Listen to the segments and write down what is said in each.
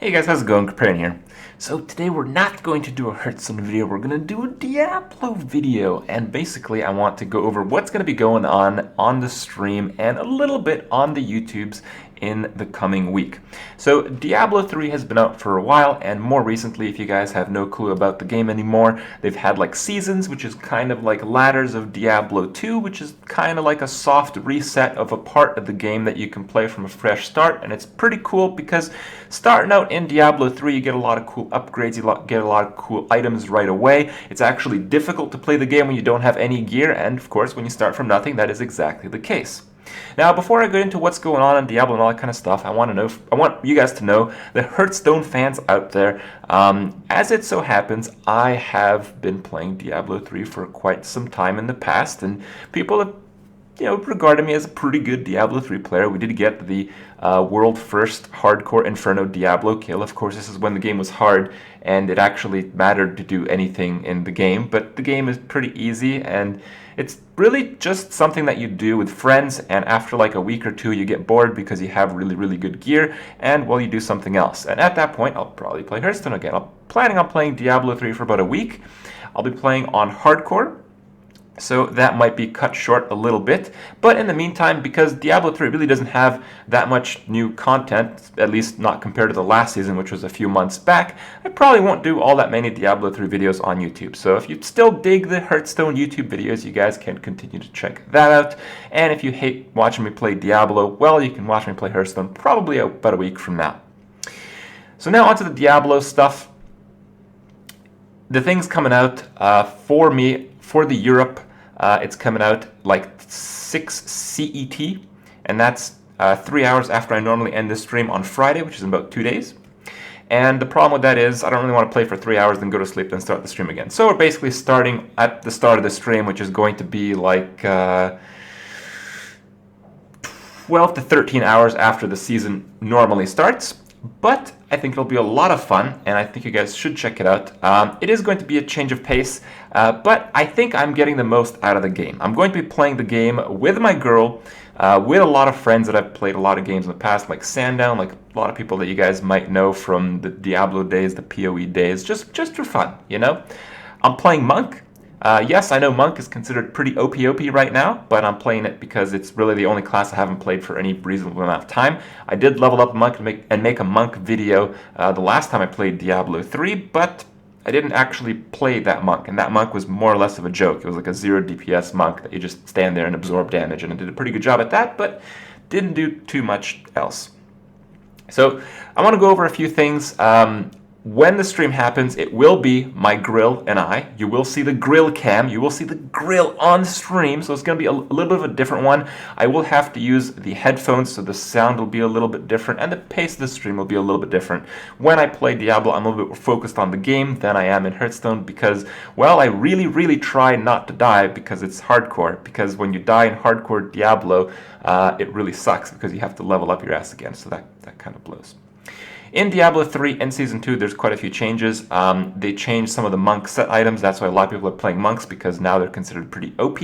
Hey guys, how's it going? Kripp here. So today we're not going to do a Hearthstone video, we're going to do a Diablo video. And basically I want to go over what's going to be going on the stream and a little bit on the YouTubes in the coming week. So Diablo 3 has been out for a while, and more recently, if you guys have no clue about the game anymore, they've had like seasons, which is kind of like ladders of Diablo 2, which is kind of like a soft reset of a part of the game that you can play from a fresh start. And it's pretty cool because starting out in Diablo 3, you get a lot of cool upgrades, you get a lot of cool items right away. It's actually difficult to play the game when you don't have any gear, and of course when you start from nothing, that is exactly the case. Now, before I get into what's going on in Diablo and all that kind of stuff, I want you guys to know, the Hearthstone fans out there, as it so happens, I have been playing Diablo 3 for quite some time in the past, and people have regarded me as a pretty good Diablo 3 player. We did get the world first hardcore Inferno Diablo kill. Of course, this is when the game was hard and it actually mattered to do anything in the game, but the game is pretty easy and it's really just something that you do with friends, and after like a week or two you get bored because you have really good gear, and well, you do something else. And at that point I'll probably play Hearthstone again. I'm planning on playing Diablo 3 for about a week. I'll be playing on hardcore, so that might be cut short a little bit. But in the meantime, because Diablo 3 really doesn't have that much new content, at least not compared to the last season, which was a few months back, I probably won't do all that many Diablo 3 videos on YouTube. So if you still dig the Hearthstone YouTube videos, you guys can continue to check that out. And if you hate watching me play Diablo, well, you can watch me play Hearthstone probably about a week from now. So now onto the Diablo stuff. The thing's coming out for me. For the Europe, it's coming out like 6 CET, and that's 3 hours after I normally end the stream on Friday, which is in about 2 days. And the problem with that is I don't really want to play for 3 hours, then go to sleep, then start the stream again. So we're basically starting at the start of the stream, which is going to be like 12 to 13 hours after the season normally starts. But I think it'll be a lot of fun, and I think you guys should check it out. It is going to be a change of pace, but I think I'm getting the most out of the game. I'm going to be playing the game with my girl, with a lot of friends that I've played a lot of games in the past, like Sandown, like a lot of people that you guys might know from the Diablo days, the PoE days, just for fun, you know? I'm playing Monk. Yes, I know Monk is considered pretty OP right now, but I'm playing it because it's really the only class I haven't played for any reasonable amount of time. I did level up Monk and make a Monk video the last time I played Diablo 3, but I didn't actually play that Monk, and that Monk was more or less of a joke. It was like a 0 DPS Monk that you just stand there and absorb damage, and I did a pretty good job at that, but didn't do too much else. So I want to go over a few things. When the stream happens, it will be my grill and I. You will see the grill cam. You will see the grill on stream, so it's going to be a little bit of a different one. I will have to use the headphones, so the sound will be a little bit different, and the pace of the stream will be a little bit different. When I play Diablo, I'm a little bit more focused on the game than I am in Hearthstone because, well, I really try not to die because it's hardcore. Because when you die in hardcore Diablo, it really sucks because you have to level up your ass again, so that kind of blows. In Diablo 3 and Season 2, there's quite a few changes. They changed some of the monk set items. That's why a lot of people are playing monks, because now they're considered pretty OP.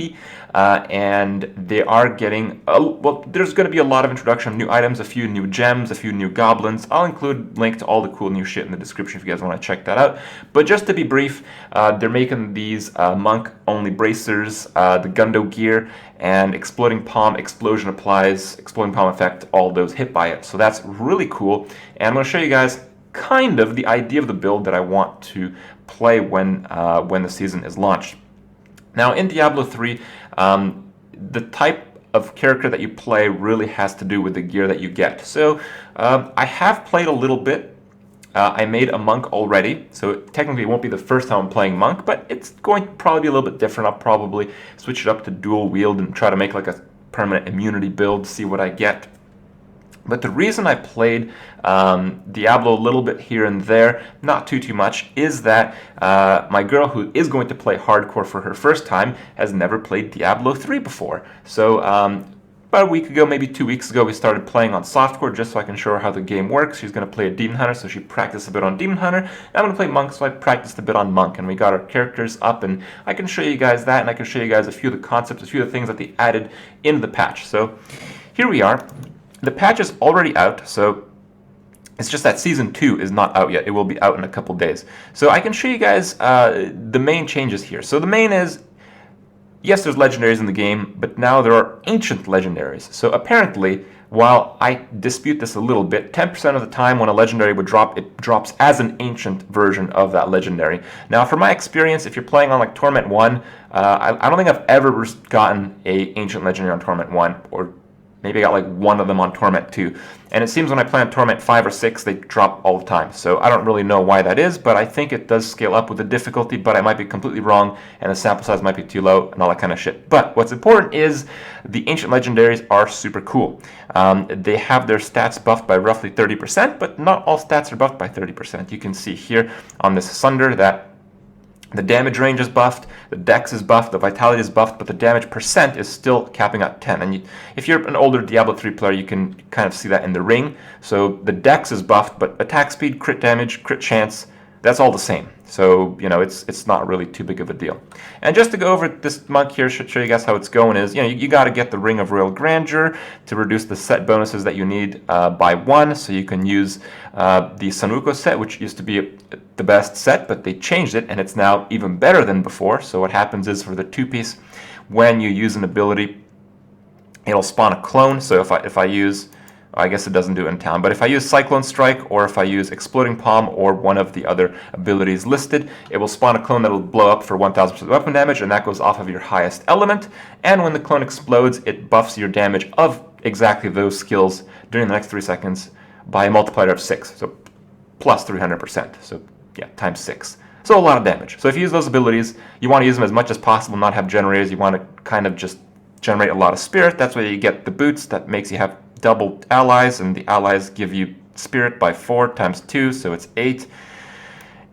And they are getting, well, there's going to be a lot of introduction of new items, a few new gems, a few new goblins. I'll include a link to all the cool new shit in the description if you guys want to check that out. But just to be brief, they're making these monk-only bracers, the Gundo gear, and Exploding Palm Explosion applies, Exploding Palm effect, all those hit by it. So that's really cool. And I'm going to show you guys kind of the idea of the build that I want to play when the season is launched. Now in Diablo 3, the type of character that you play really has to do with the gear that you get. So I have played a little bit. I made a monk already, so technically it won't be the first time I'm playing monk, but it's going to probably be a little bit different. I'll probably switch it up to dual wield and try to make like a permanent immunity build, see what I get. But the reason I played Diablo a little bit here and there, not too much, is that my girl, who is going to play hardcore for her first time, has never played Diablo 3 before. So about a week ago, maybe 2 weeks ago, we started playing on softcore just so I can show her how the game works. She's going to play a Demon Hunter, so she practiced a bit on Demon Hunter. I'm going to play Monk, so I practiced a bit on Monk, and we got our characters up, and I can show you guys that, and I can show you guys a few of the concepts, a few of the things that they added into the patch. So here we are. The patch is already out, so It's just that Season 2 is not out yet. It will be out in a couple days. So I can show you guys the main changes here. So the main is, yes, there's legendaries in the game, but now there are ancient legendaries. So apparently, while I dispute this a little bit, 10% of the time when a legendary would drop, it drops as an ancient version of that legendary. Now, from my experience, if you're playing on like Torment 1, I don't think I've ever gotten a ancient legendary on Torment 1, or maybe I got like one of them on Torment 2. And it seems when I play on Torment 5 or 6, they drop all the time. So I don't really know why that is, but I think it does scale up with the difficulty, but I might be completely wrong, and the sample size might be too low, and all that kind of shit. But what's important is the ancient legendaries are super cool. They have their stats buffed by roughly 30%, but not all stats are buffed by 30%. You can see here on this Sunder that the damage range is buffed, the dex is buffed, the vitality is buffed, but the damage percent is still capping at 10. And if you're an older Diablo 3 player, you can kind of see that in the ring. So the dex is buffed, but attack speed, crit damage, crit chance, that's all the same. So, you know, it's not really too big of a deal. And just to go over this monk here, should show you guys how it's going is, you know, you got to get the Ring of Royal Grandeur to reduce the set bonuses that you need by 1. So you can use the Sanuko set, which used to be the best set, but they changed it, and it's now even better than before. So what happens is for the 2-piece, when you use an ability, it'll spawn a clone. So if I use... I guess it doesn't do it in town, but if I use Cyclone Strike, or if I use Exploding Palm, or one of the other abilities listed, it will spawn a clone that will blow up for 1000% weapon damage, and that goes off of your highest element. And when the clone explodes, it buffs your damage of exactly those skills during the next 3 seconds by a multiplier of 6, so plus 300%, so yeah, times 6. So a lot of damage. So if you use those abilities, you want to use them as much as possible, not have generators. You want to kind of just generate a lot of spirit. That's where you get the boots that makes you have double allies, and the allies give you spirit by 4 times 2, so it's 8.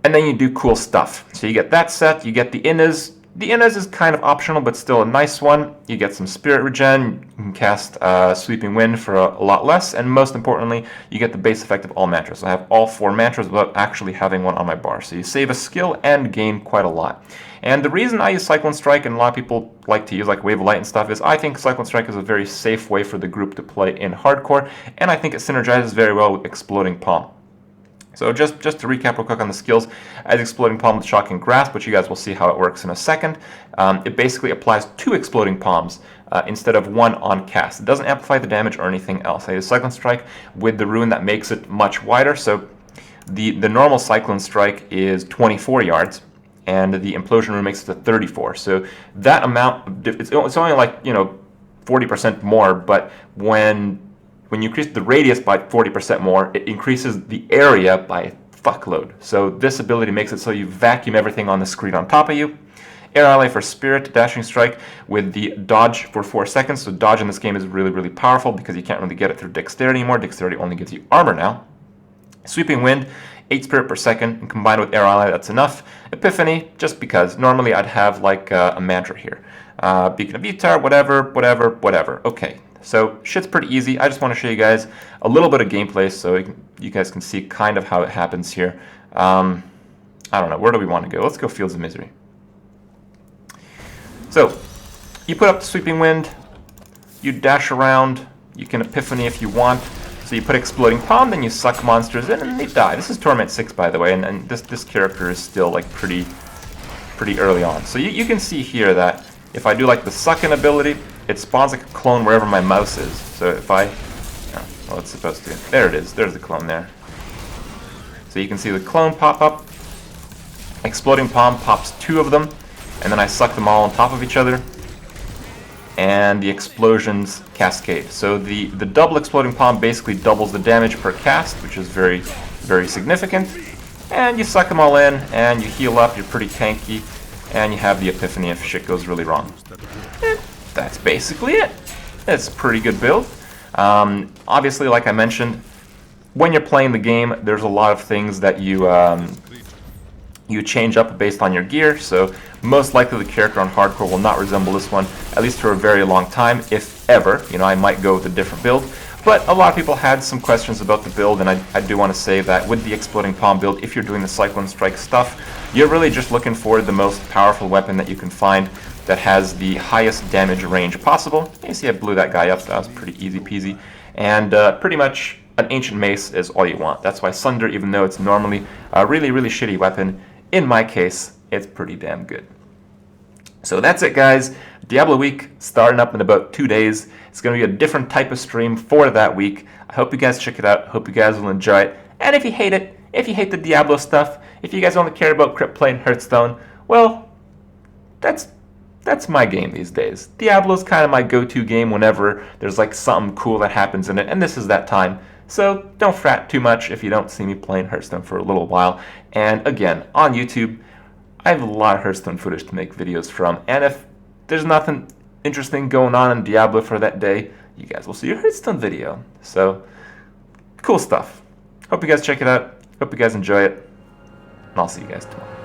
And then you do cool stuff. So you get that set, you get the Innas. The Innas is kind of optional, but still a nice one. You get some spirit regen, you can cast Sweeping Wind for a lot less, and most importantly, you get the base effect of all mantras. I have all 4 mantras without actually having one on my bar. So you save a skill and gain quite a lot. And the reason I use Cyclone Strike, and a lot of people like to use like Wave of Light and stuff, is I think Cyclone Strike is a very safe way for the group to play in hardcore, and I think it synergizes very well with Exploding Palm. So just to recap real quick on the skills, as Exploding Palm with Shocking Grasp, which you guys will see how it works in a second, it basically applies 2 Exploding Palms instead of 1 on cast. It doesn't amplify the damage or anything else. I use Cyclone Strike with the rune that makes it much wider, so the normal Cyclone Strike is 24 yards, and the Implosion rune makes it to 34. So that amount, it's only like, you know, 40% more, but when you increase the radius by 40% more, it increases the area by a fuckload. So this ability makes it so you vacuum everything on the screen on top of you. Air Ally for Spirit, Dashing Strike with the dodge for 4 seconds. So dodge in this game is really, really powerful because you can't really get it through Dexterity anymore. Dexterity only gives you armor now. Sweeping Wind, 8 spirit per second, and combined with Air Ally, that's enough. Epiphany, just because. Normally I'd have like a mantra here. Beacon of Vitar, whatever. Okay, so shit's pretty easy. I just want to show you guys a little bit of gameplay so you guys can see kind of how it happens here. I don't know, where do we want to go? Let's go Fields of Misery. So, you put up the Sweeping Wind, you dash around, you can Epiphany if you want. So you put Exploding Palm, then you suck monsters in, and they die. This is Torment 6, by the way, and this character is still like pretty early on. So you can see here that if I do like the Sucking ability, it spawns like a clone wherever my mouse is. So if I... Oh, well, it's supposed to. There it is. There's the clone there. So you can see the clone pop up. Exploding Palm pops 2 of them, and then I suck them all on top of each other. And the explosions cascade. So the double Exploding Palm basically doubles the damage per cast, which is very, very significant. And you suck them all in, and you heal up, you're pretty tanky, and you have the Epiphany if shit goes really wrong. And that's basically it. It's a pretty good build. Obviously, like I mentioned, when you're playing the game, there's a lot of things that you change up based on your gear, so most likely the character on hardcore will not resemble this one, at least for a very long time, if ever. You know, I might go with a different build, but a lot of people had some questions about the build, and I do want to say that with the Exploding Palm build, if you're doing the Cyclone Strike stuff, you're really just looking for the most powerful weapon that you can find that has the highest damage range possible. You see I blew that guy up, that was pretty easy peasy, and pretty much an ancient mace is all you want. That's why Sunder, even though it's normally a really, really shitty weapon, in my case, it's pretty damn good. So that's it, guys. Diablo week starting up in about 2 days. It's going to be a different type of stream for that week. I hope you guys check it out. Hope you guys will enjoy it. And if you hate it, if you hate the Diablo stuff, if you guys only care about Kripp playing Hearthstone, well, that's my game these days. Diablo's kind of my go-to game whenever there's like something cool that happens in it, and this is that time. So don't fret too much if you don't see me playing Hearthstone for a little while. And again, on YouTube, I have a lot of Hearthstone footage to make videos from, and if there's nothing interesting going on in Diablo for that day, you guys will see a Hearthstone video. So, cool stuff. Hope you guys check it out. Hope you guys enjoy it. And I'll see you guys tomorrow.